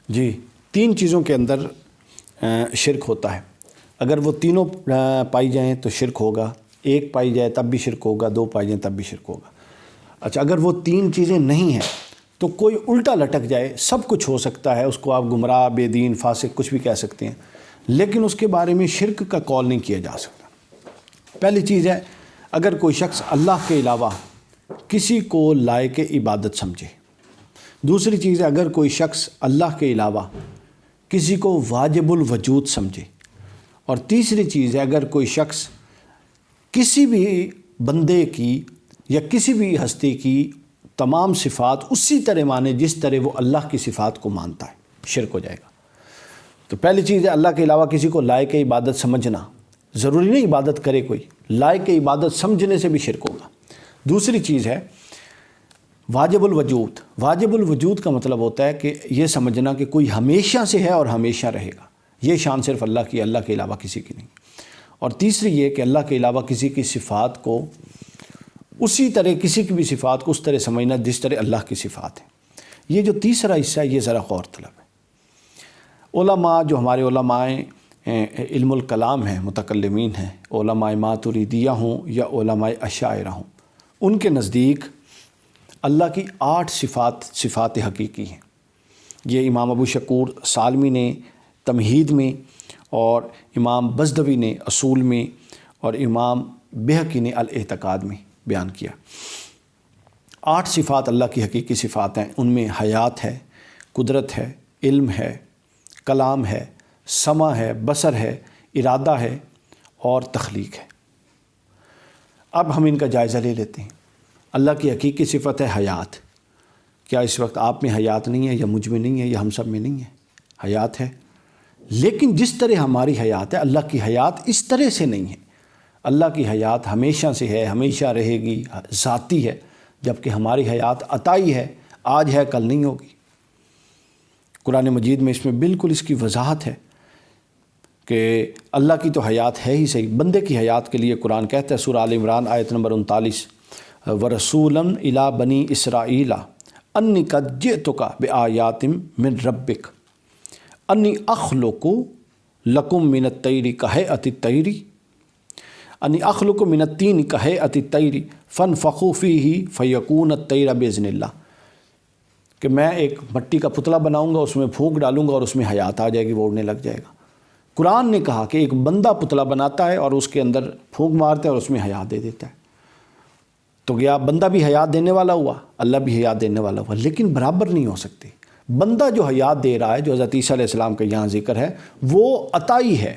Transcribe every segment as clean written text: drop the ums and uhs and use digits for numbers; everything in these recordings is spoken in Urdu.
جی، 3 چیزوں کے اندر شرک ہوتا ہے. اگر وہ تینوں پائی جائیں تو شرک ہوگا، 1 پائی جائے تب بھی شرک ہوگا، 2 پائی جائیں تب بھی شرک ہوگا. اچھا، اگر وہ 3 چیزیں نہیں ہیں تو کوئی الٹا لٹک جائے، سب کچھ ہو سکتا ہے، اس کو آپ گمراہ، بے دین، فاسق کچھ بھی کہہ سکتے ہیں، لیکن اس کے بارے میں شرک کا قول نہیں کیا جا سکتا. پہلی چیز ہے، اگر کوئی شخص اللہ کے علاوہ کسی کو لائق عبادت سمجھے. دوسری چیز ہے، اگر کوئی شخص اللہ کے علاوہ کسی کو واجب الوجود سمجھے. اور تیسری چیز ہے، اگر کوئی شخص کسی بھی بندے کی یا کسی بھی ہستی کی تمام صفات اسی طرح مانے جس طرح وہ اللہ کی صفات کو مانتا ہے، شرک ہو جائے گا. تو پہلی چیز ہے اللہ کے علاوہ کسی کو لائق عبادت سمجھنا. ضروری نہیں عبادت کرے کوئی، لائق عبادت سمجھنے سے بھی شرک ہوگا. دوسری چیز ہے واجب الوجود. واجب الوجود کا مطلب ہوتا ہے کہ یہ سمجھنا کہ کوئی ہمیشہ سے ہے اور ہمیشہ رہے گا. یہ شان صرف اللہ کی، اللہ کے علاوہ کسی کی نہیں. اور تیسری یہ کہ اللہ کے علاوہ کسی کی صفات کو اسی طرح، کسی کی بھی صفات کو اس طرح سمجھنا جس طرح اللہ کی صفات ہیں. یہ جو تیسرا حصہ ہے یہ ذرا غور طلب ہے. علماء جو ہمارے علماء علم الکلام ہیں، متکلمین ہیں، علماء ماتریدیہ ہوں یا علماء اشاعرہ ہوں، ان کے نزدیک اللہ کی 8 صفات حقیقی ہیں. یہ امام ابو شکور سالمی نے تمہید میں، اور امام بزدوی نے اصول میں، اور امام بہقی نے الاعتقاد میں بیان کیا. 8 صفات اللہ کی حقیقی صفات ہیں. ان میں حیات ہے، قدرت ہے، علم ہے، کلام ہے، سمع ہے، بصر ہے، ارادہ ہے اور تخلیق ہے. اب ہم ان کا جائزہ لے لیتے ہیں. اللہ کی حقیقی صفت ہے حیات. کیا اس وقت آپ میں حیات نہیں ہے، یا مجھ میں نہیں ہے، یا ہم سب میں نہیں ہے؟ حیات ہے. لیکن جس طرح ہماری حیات ہے، اللہ کی حیات اس طرح سے نہیں ہے. اللہ کی حیات ہمیشہ سے ہے، ہمیشہ رہے گی، ذاتی ہے، جبکہ ہماری حیات عطائی ہے، آج ہے کل نہیں ہوگی. قرآن مجید میں اس میں بالکل اس کی وضاحت ہے کہ اللہ کی تو حیات ہے ہی صحیح. بندے کی حیات کے لیے قرآن کہتا ہے سورہ آل عمران آیت نمبر 39، وَرَسُولًا إِلَىٰ بَنِي إِسْرَائِيلَ أَنِّي قَدْ جِئْتُكَ بِآيَاتٍ مِّن رَبِّكَ أَنِّي أَخْلُقُ لَكُم مِّنَ الطَّيْرِ كَهَيْئَةِ الطَّيْرِ أَنِّي أَخْلُقُ مِنَ الطِّينِ كَهَيْئَةِ الطَّيْرِ فَانفُخُوا فِيهِ فَيَكُونَ الطَّيْرَ بِإِذْنِ اللَّهِ، کہ میں ایک مٹی کا پتلا بناؤں گا، اس میں پھونک ڈالوں گا اور اس میں حیات آ جائے گی، وہ اڑنے لگ جائے گا. قرآن نے کہا کہ ایک بندہ پتلا بناتا ہے اور اس کے اندر پھونک مارتا ہے اور اس میں حیات دے دیتا ہے. تو کیا بندہ بھی حیات دینے والا ہوا، اللہ بھی حیات دینے والا ہوا، لیکن برابر نہیں ہو سکتے. بندہ جو حیات دے رہا ہے، جو حضرت عیسیٰ علیہ السلام کا یہاں ذکر ہے، وہ عطائی ہے،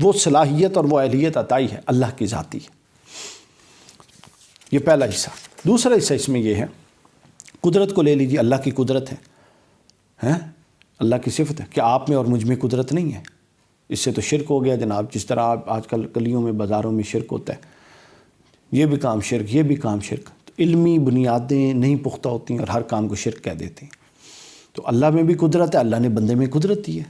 وہ صلاحیت اور وہ اہلیت عطائی ہے، اللہ کی ذاتی ہے. یہ پہلا حصہ. دوسرا حصہ اس میں یہ ہے، قدرت کو لے لیجیے. اللہ کی قدرت ہے، اللہ کی صفت ہے. کیا آپ میں اور مجھ میں قدرت نہیں ہے؟ اس سے تو شرک ہو گیا جناب. جس طرح آپ آج کل گلیوں میں، بازاروں میں شرک ہوتا ہے، یہ بھی کام شرک، یہ بھی کام شرک. تو علمی بنیادیں نہیں پختہ ہوتی ہیں اور ہر کام کو شرک کہہ دیتے ہیں. تو اللہ میں بھی قدرت ہے، اللہ نے بندے میں قدرت دی ہے.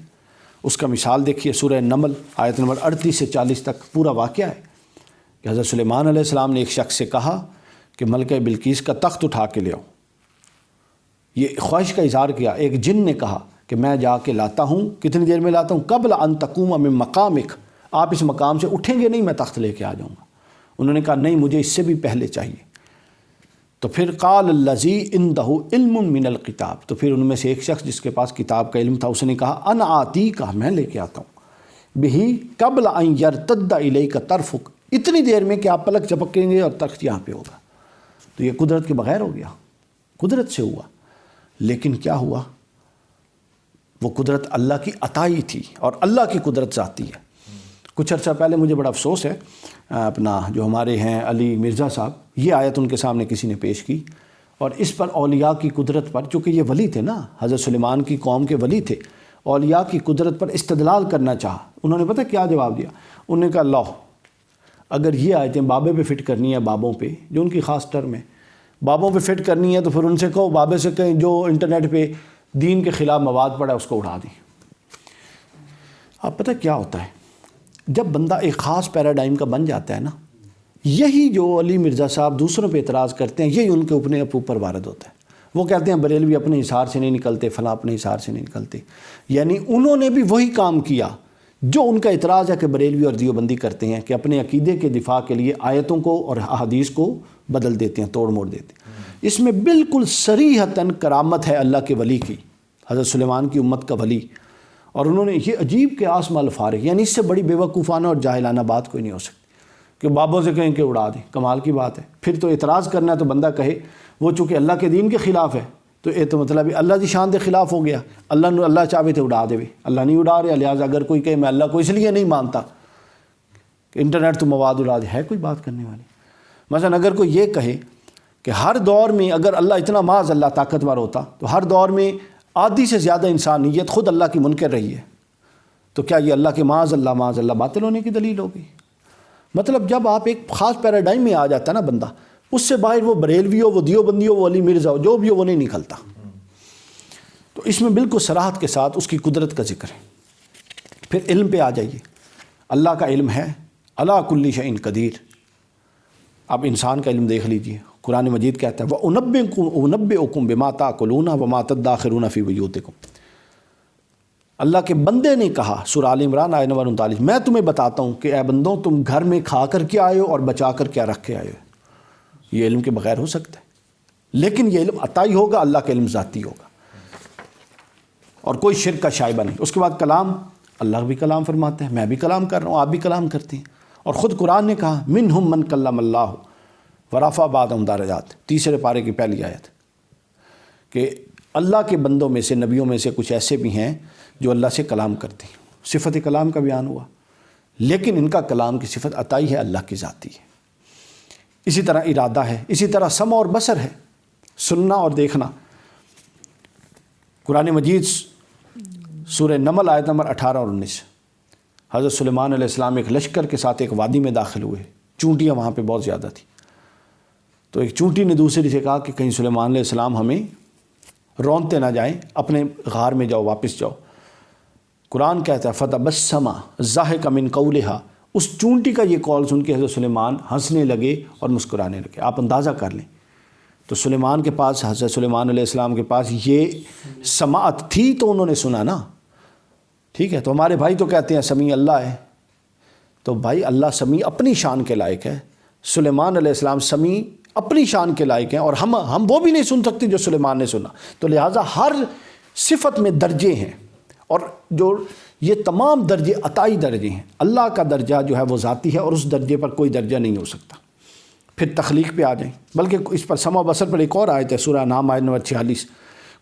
اس کا مثال دیکھیے، سورہ نمل آیت نمبر 38 سے 40 تک پورا واقعہ ہے کہ حضرت سلیمان علیہ السلام نے ایک شخص سے کہا کہ ملکہ بلقیس کا تخت اٹھا کے لے آؤ. یہ خواہش کا اظہار کیا. ایک جن نے کہا کہ میں جا کے لاتا ہوں. کتنی دیر میں لاتا ہوں؟ قبل ان تقوم من مقامک، آپ اس مقام سے اٹھیں گے نہیں، میں تخت لے کے آ جاؤں گا. انہوں نے کہا نہیں، مجھے اس سے بھی پہلے چاہیے. تو پھر قال الذی عندہ علم من الکتاب، تو پھر ان میں سے ایک شخص جس کے پاس کتاب کا علم تھا، اس نے کہا انا آتیک، میں لے کے آتا ہوں، بہی قبل ان یرتد الیک طرفک، اتنی دیر میں کہ آپ پلک جھپکیں گے اور تخت یہاں پہ ہوگا. تو یہ قدرت کے بغیر ہو گیا، قدرت سے ہوا. لیکن کیا ہوا؟ وہ قدرت اللہ کی عطائی تھی اور اللہ کی قدرت ذاتی ہے. کچھ عرصہ پہلے مجھے بڑا افسوس ہے، اپنا جو ہمارے ہیں علی مرزا صاحب، یہ آیت ان کے سامنے کسی نے پیش کی اور اس پر اولیاء کی قدرت پر، چونکہ یہ ولی تھے نا، حضرت سلیمان کی قوم کے ولی تھے، اولیاء کی قدرت پر استدلال کرنا چاہا. انہوں نے پتہ کیا جواب دیا؟ انہوں نے کہا لو، اگر یہ آیتیں بابے پہ فٹ کرنی ہے، بابوں پہ جو ان کی خاص ٹرم ہے، بابوں پہ فٹ کرنی ہے، تو پھر ان سے کہو، بابے سے کہیں جو انٹرنیٹ پہ دین کے خلاف مواد پڑا ہے اس کو اڑا دیں. آپ پتہ کیا ہوتا ہے، جب بندہ ایک خاص پیراڈائم کا بن جاتا ہے نا، یہی جو علی مرزا صاحب دوسروں پہ اعتراض کرتے ہیں، یہی ان کے اوپر وارد ہوتا ہے. وہ کہتے ہیں بریلوی اپنے حصار سے نہیں نکلتے، فلاں اپنے حصار سے نہیں نکلتے، یعنی انہوں نے بھی وہی کام کیا جو ان کا اعتراض ہے کہ بریلوی اور دیوبندی کرتے ہیں، کہ اپنے عقیدے کے دفاع کے لیے آیتوں کو اور احادیث کو بدل دیتے ہیں، توڑ موڑ دیتے ہیں۔ اس میں بالکل صریحتاً کرامت ہے اللہ کے ولی کی، حضرت سلیمان کی امت کا ولی، اور انہوں نے یہ عجیب قیاس مع الفارق، یعنی اس سے بڑی بیوقوفانہ اور جاہلانہ بات کوئی نہیں ہو سکتی کہ بابوں سے کہیں کہ اڑا دیں، کمال کی بات ہے۔ پھر تو اعتراض کرنا ہے تو بندہ کہے وہ چونکہ اللہ کے دین کے خلاف ہے تو یہ تو مطلب اللہ کی شان کے خلاف ہو گیا، اللہ چاہے تو اڑا دے، اللہ نہیں اڑا رہا، لہٰذا اگر کوئی کہے میں اللہ کو اس لیے نہیں مانتا کہ انٹرنیٹ تو مواد اڑا دے، ہے کوئی بات کرنے والی؟ مثلا اگر کوئی یہ کہے کہ ہر دور میں اگر اللہ اتنا معاذ اللہ طاقتور ہوتا تو ہر دور میں آدھی سے زیادہ انسانیت خود اللہ کی منکر رہی ہے، تو کیا یہ اللہ کے معاذ اللہ باطل ہونے کی دلیل ہوگی؟ مطلب جب آپ ایک خاص پیراڈائم میں آ جاتا ہے نا بندہ، اس سے باہر وہ بریلوی ہو، وہ دیوبندی ہو، وہ علی مرزا ہو، جو بھی ہو وہ نہیں نکلتا۔ تو اس میں بالکل صراحت کے ساتھ اس کی قدرت کا ذکر ہے۔ پھر علم پہ آ جائیے، اللہ کا علم ہے، علی کل شیء قدیر۔ اب انسان کا علم دیکھ لیجئے، قرآن مجید کہتا ہے وَأُنَبِّئُكُم بِمَا تَأْكُلُونَ وَمَا تَدَّخِرُونَ فِي بُيُوتِكُمْ۔ اللہ کے بندے نے کہا، سورہ آل عمران آیت نمبر 39، میں تمہیں بتاتا ہوں کہ اے بندوں تم گھر میں کھا کر کے آئے ہو اور بچا کر کیا رکھ کے آئے ہو۔ یہ علم کے بغیر ہو سکتا ہے، لیکن یہ علم عطائی ہوگا، اللہ کا علم ذاتی ہوگا اور کوئی شرک کا شائبہ نہیں۔ اس کے بعد کلام، اللہ بھی کلام فرماتے ہیں، میں بھی کلام کر رہا ہوں، آپ بھی کلام کرتے ہیں، اور خود قرآن نے کہا منہم من کلم اللہ ورفع بعضهم درجات، تیسرے پارے کی پہلی آیت، کہ اللہ کے بندوں میں سے، نبیوں میں سے کچھ ایسے بھی ہیں جو اللہ سے کلام کرتے ہیں، صفت کلام کا بیان ہوا، لیکن ان کا کلام کی صفت عطائی ہے، اللہ کی ذاتی ہے۔ اسی طرح ارادہ ہے، اسی طرح سمع اور بصر ہے، سننا اور دیکھنا۔ قرآن مجید سورہ نمل آیت نمبر 18 اور 19، حضرت سلیمان علیہ السلام ایک لشکر کے ساتھ ایک وادی میں داخل ہوئے، چونٹیاں وہاں پہ بہت زیادہ تھیں، تو ایک چونٹی نے دوسری سے کہا کہ کہیں سلیمان علیہ السلام ہمیں رونتے نہ جائیں، اپنے غار میں جاؤ، واپس جاؤ۔ قرآن کہتا ہے فتبسم ضاحکا من قولہا، اس چونٹی کا یہ قول سن کے حضرت سلیمان ہنسنے لگے اور مسکرانے لگے۔ آپ اندازہ کر لیں، تو سلیمان کے پاس، حضرت سلیمان علیہ السلام کے پاس یہ سماعت تھی تو انہوں نے سنا نا، ٹھیک ہے؟ تو ہمارے بھائی تو کہتے ہیں سمیع اللہ ہے، تو بھائی اللہ سمیع اپنی شان کے لائق ہے، سلیمان علیہ السلام سمیع اپنی شان کے لائق ہیں، اور ہم وہ بھی نہیں سن سکتے جو سلیمان نے سنا، تو لہٰذا ہر صفت میں درجے ہیں، اور جو یہ تمام درجے عطائی درجے ہیں۔ اللہ کا درجہ جو ہے وہ ذاتی ہے، اور اس درجے پر کوئی درجہ نہیں ہو سکتا۔ پھر تخلیق پہ آ جائیں، بلکہ اس پر سمع و بصر پر ایک اور آیت ہے، سورہ انعام آیت نمبر 46،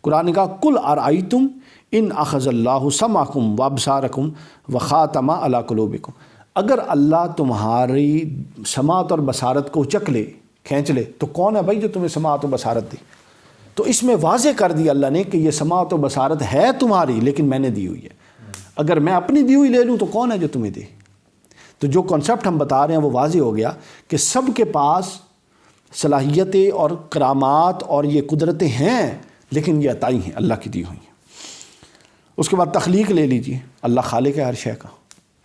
قرآن نے کہا قل ارأیتم ان اخذ اللہ سمعکم وابصارکم وختم علی قلوبکم، اگر اللہ تمہاری سماعت اور بصارت کو چک لے، کھینچ لے، تو کون ہے بھائی جو تمہیں سماعت و بصارت دے؟ تو اس میں واضح کر دیا اللہ نے کہ یہ سماعت و بصارت ہے تمہاری، لیکن میں نے دی ہوئی ہے۔ اگر میں اپنی دی ہوئی لے لوں تو کون ہے جو تمہیں دے؟ تو جو کانسیپٹ ہم بتا رہے ہیں وہ واضح ہو گیا کہ سب کے پاس صلاحیتیں اور کرامات اور یہ قدرتیں ہیں، لیکن یہ عطائی ہیں، اللہ کی دی ہوئی ہیں۔ اس کے بعد تخلیق لے لیجئے، اللہ خالق ہے ہر شے کا،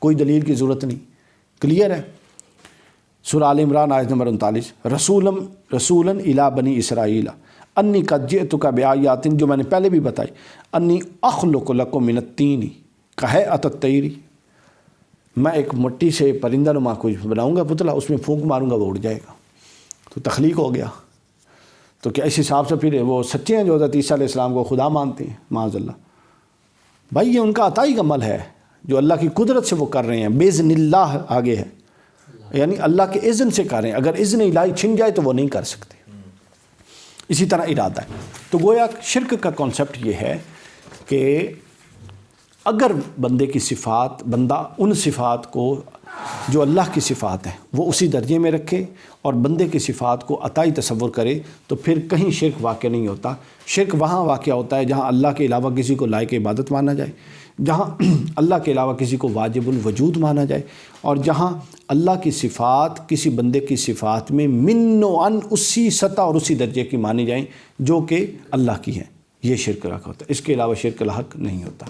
کوئی دلیل کی ضرورت نہیں، کلیئر ہے۔ سورہ آل عمران آیت نمبر 39، رسولا الی بنی اسرائیل انی قد جئتک بآیات، جو میں نے پہلے بھی بتائی، انی اخلق لکم من الطین کہیئۃ الطیر، میں ایک مٹی سے پرندہ نما کچھ بناؤں گا پتلا، اس میں پھونک ماروں گا وہ اڑ جائے گا، تو تخلیق ہو گیا۔ تو کیا اس حساب سے پھر وہ سچے ہیں جو حضرت عیسیٰ علیہ السلام کو خدا مانتے ہیں؟ معاذ اللہ، بھائی یہ ان کا عطائی کا عمل ہے جو اللہ کی قدرت سے وہ کر رہے ہیں، باذن اللہ آگے ہے، یعنی اللہ کے اذن سے کر رہے ہیں، اگر اذن الہی چھن جائے تو وہ نہیں کر سکتے۔ اسی طرح ارادہ ہے۔ تو گویا شرک کا کانسیپٹ یہ ہے کہ اگر بندے کی صفات، بندہ ان صفات کو جو اللہ کی صفات ہیں وہ اسی درجے میں رکھے اور بندے کی صفات کو عطائی تصور کرے، تو پھر کہیں شرک واقع نہیں ہوتا۔ شرک وہاں واقع ہوتا ہے جہاں اللہ کے علاوہ کسی کو لائق عبادت مانا جائے، جہاں اللہ کے علاوہ کسی کو واجب الوجود مانا جائے، اور جہاں اللہ کی صفات کسی بندے کی صفات میں من و عن اسی سطح اور اسی درجے کی مانی جائیں جو کہ اللہ کی ہیں، یہ شرک الحق ہوتا ہے۔ اس کے علاوہ شرک الحق نہیں ہوتا۔